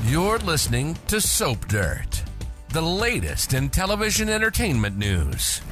You're listening to Soap Dirt, the latest in television entertainment news.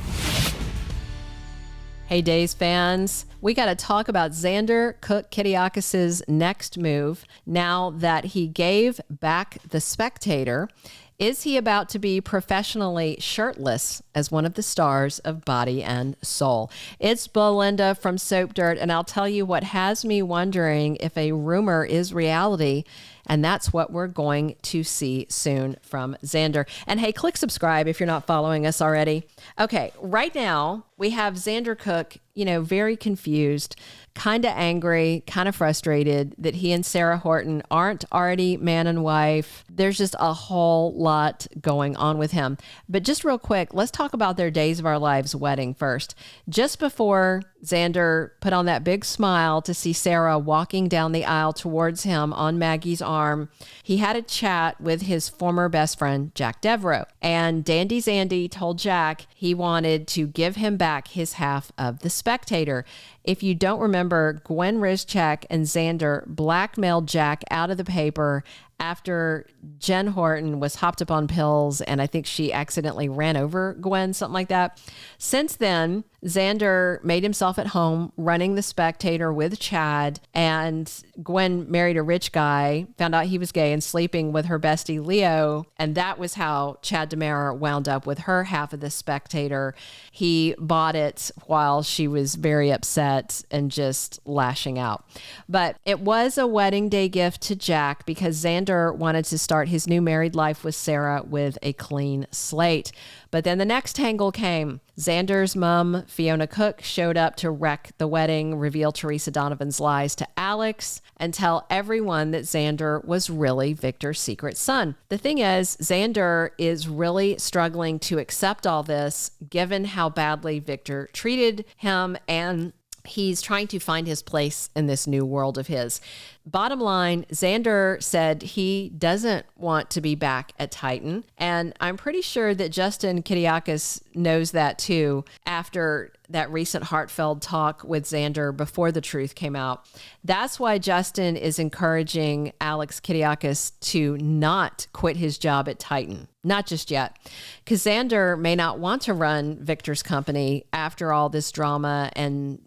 Hey, Days fans. We got to talk about Xander Cook Kiriakis' next move now that he gave back the Spectator. Is he about to be professionally shirtless as one of the stars of Body and Soul? It's Belinda from Soap Dirt, and I'll tell you what has me wondering if a rumor is reality, and that's what we're going to see soon from Xander. And hey, click subscribe if you're not following us already. Okay, right now we have Xander Cook, very confused, kind of angry, kind of frustrated that he and Sarah Horton aren't already man and wife. There's just a whole lot going on with him. But just real quick, let's talk about their Days of Our Lives wedding first. Just before Xander put on that big smile to see Sarah walking down the aisle towards him on Maggie's arm, he had a chat with his former best friend, Jack Deveraux. And Dandy Zandy told Jack he wanted to give him back his half of the Spectator. If you don't remember, Gwen Rizchak and Xander blackmailed Jack out of the paper after Jen Horton was hopped up on pills, and I think she accidentally ran over Gwen, something like that. Since then, Xander made himself at home running the Spectator with Chad, and Gwen married a rich guy, found out he was gay and sleeping with her bestie Leo, and that was how Chad DeMera wound up with her half of the Spectator. He bought it while she was very upset and just lashing out. But it was a wedding day gift to Jack because Xander wanted to start his new married life with Sarah with a clean slate. But then the next tangle came. Xander's mom, Fiona Cook, showed up to wreck the wedding, reveal Teresa Donovan's lies to Alex, and tell everyone that Xander was really Victor's secret son. The thing is, Xander is really struggling to accept all this, given how badly Victor treated him, and he's trying to find his place in this new world of his. Bottom line, Xander said he doesn't want to be back at Titan. And I'm pretty sure that Justin Kiriakis knows that too after that recent heartfelt talk with Xander before the truth came out. That's why Justin is encouraging Alex Kiriakis to not quit his job at Titan. Not just yet, because Xander may not want to run Victor's company after all this drama and,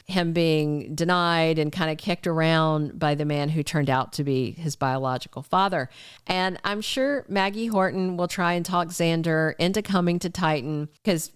him being denied and kind of kicked around by the man who turned out to be his biological father. And I'm sure Maggie Horton will try and talk Xander into coming to Titan because,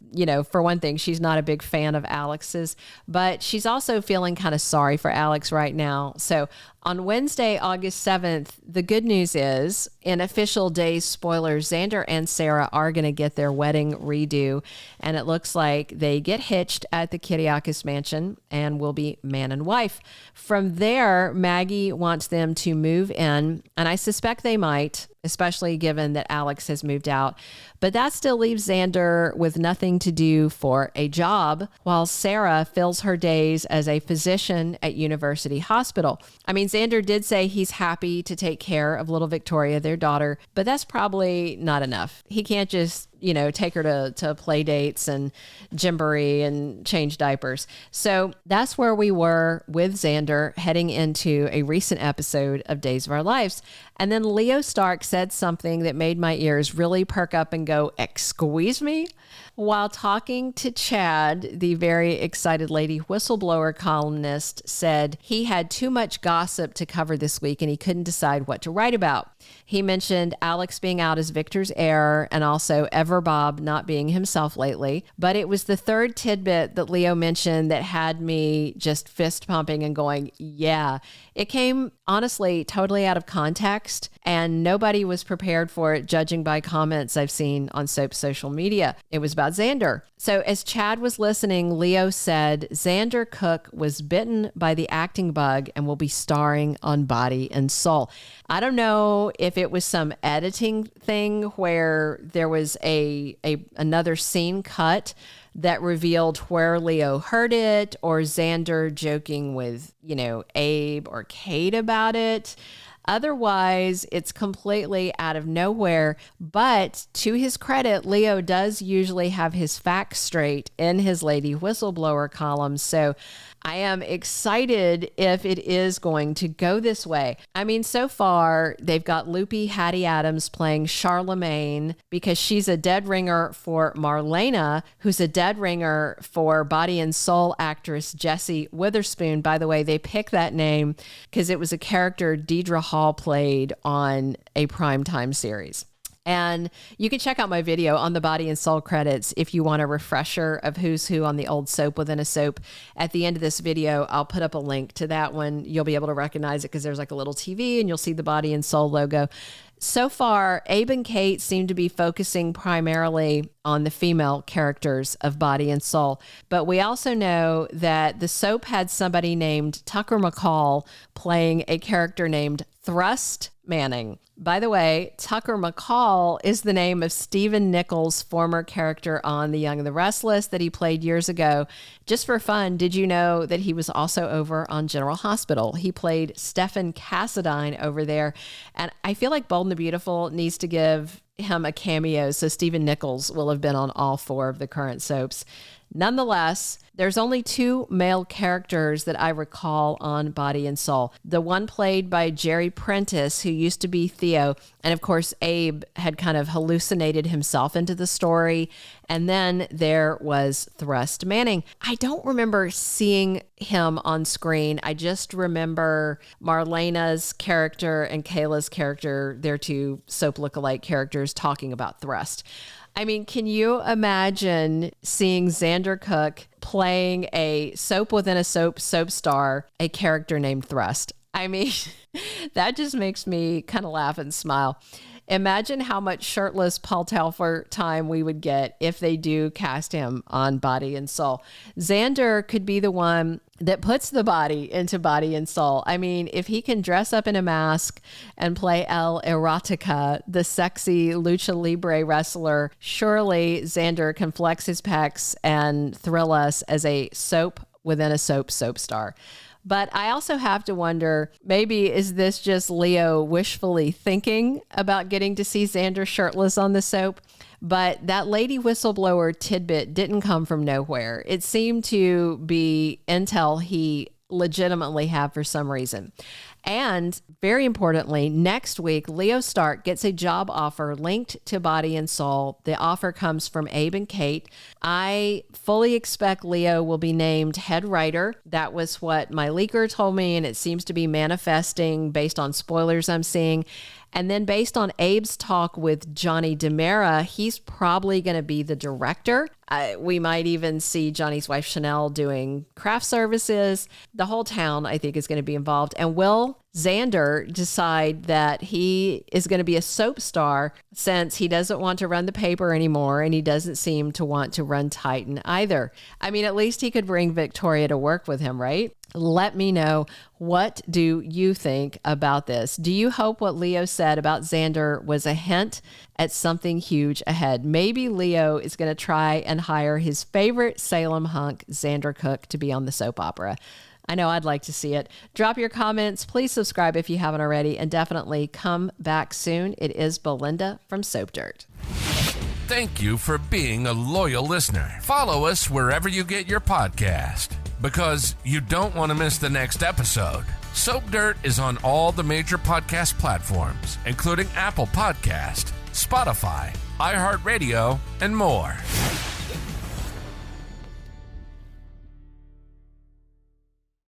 for one thing, she's not a big fan of Alex's, but she's also feeling kind of sorry for Alex right now. So on Wednesday, August 7th, the good news is, in official Days spoilers, Xander and Sarah are going to get their wedding redo, and it looks like they get hitched at the Kiriakis mansion and will be man and wife. From there, Maggie wants them to move in, and I suspect they might, especially given that Alex has moved out. But that still leaves Xander with nothing to do for a job, while Sarah fills her days as a physician at University Hospital. I mean, Xander did say he's happy to take care of little Victoria, their daughter, but that's probably not enough. He can't just take her to play dates and gymboree and change diapers. So that's where we were with Xander heading into a recent episode of Days of Our Lives. And then Leo Stark said something that made my ears really perk up and go, "Excuse me?" While talking to Chad, the very excited lady whistleblower columnist said he had too much gossip to cover this week and he couldn't decide what to write about. He mentioned Alex being out as Victor's heir and also Everbob not being himself lately. But it was the third tidbit that Leo mentioned that had me just fist pumping and going, yeah. It came, honestly, totally out of context, and nobody was prepared for it, judging by comments I've seen on Soap's social media. It was about Xander. So as Chad was listening, Leo said Xander Cook was bitten by the acting bug and will be starring on Body and Soul. I don't know if it was some editing thing where there was another scene cut that revealed where Leo heard it, or Xander joking with, Abe or Kate about it. Otherwise, it's completely out of nowhere. But to his credit, Leo does usually have his facts straight in his Lady Whistleblower column. So I am excited if it is going to go this way. I mean, so far, they've got loopy Hattie Adams playing Charlemagne because she's a dead ringer for Marlena, who's a dead ringer for body and soul actress Jessie Witherspoon. By the way, they picked that name because it was a character Deidre Hall played on a primetime series. And you can check out my video on the body and soul credits if you want a refresher of who's who on the old soap within a soap. At the end of this video, I'll put up a link to that one. You'll be able to recognize it because there's like a little TV and you'll see the body and soul logo. So far, Abe and Kate seem to be focusing primarily on the female characters of Body and Soul. But we also know that the soap had somebody named Tucker McCall playing a character named Thrust Manning. By the way, Tucker McCall is the name of Stephen Nichols' former character on The Young and the Restless that he played years ago. Just for fun, did you know that he was also over on General Hospital? He played Stephen Cassadine over there. And I feel like Bold and the Beautiful needs to give him a cameo, so Stephen Nichols will have been on all 4 of the current soaps. Nonetheless, there's only 2 male characters that I recall on Body and Soul. The one played by Jerry Prentice, who used to be Theo. And of course, Abe had kind of hallucinated himself into the story. And then there was Thrust Manning. I don't remember seeing him on screen. I just remember Marlena's character and Kayla's character, their 2 soap lookalike characters, talking about Thrust. I mean, can you imagine seeing Xander Cook playing a soap within a soap star, a character named Thrust? I mean, that just makes me kind of laugh and smile. Imagine how much shirtless Paul Telfer time we would get if they do cast him on Body and Soul. Xander could be the one that puts the body into Body and Soul. I mean, if he can dress up in a mask and play El Erotica, the sexy lucha libre wrestler, surely Xander can flex his pecs and thrill us as a soap within a soap star. But I also have to wonder, maybe is this just Leo wishfully thinking about getting to see Xander shirtless on the soap? But that Lady Whistleblower tidbit didn't come from nowhere. It seemed to be intel he legitimately had for some reason. And very importantly, next week, Leo Stark gets a job offer linked to Body and Soul. The offer comes from Abe and Kate. I fully expect Leo will be named head writer. That was what my leaker told me, and it seems to be manifesting based on spoilers I'm seeing. And then based on Abe's talk with Johnny DiMera, he's probably going to be the director. We might even see Johnny's wife Chanel doing craft services. The whole town, I think, is going to be involved. And will Xander decide that he is going to be a soap star since he doesn't want to run the paper anymore and he doesn't seem to want to run Titan either? I mean, at least he could bring Victoria to work with him, right? Let me know, what do you think about this? Do you hope what Leo said about Xander was a hint at something huge ahead? Maybe Leo is going to try and hire his favorite Salem hunk, Xander Cook, to be on the soap opera. I know I'd like to see it. Drop your comments. Please subscribe if you haven't already, and definitely come back soon. It is Belinda from Soap Dirt. Thank you for being a loyal listener. Follow us wherever you get your podcast, because you don't want to miss the next episode. Soap Dirt is on all the major podcast platforms, including Apple Podcast, Spotify, iHeartRadio, and more.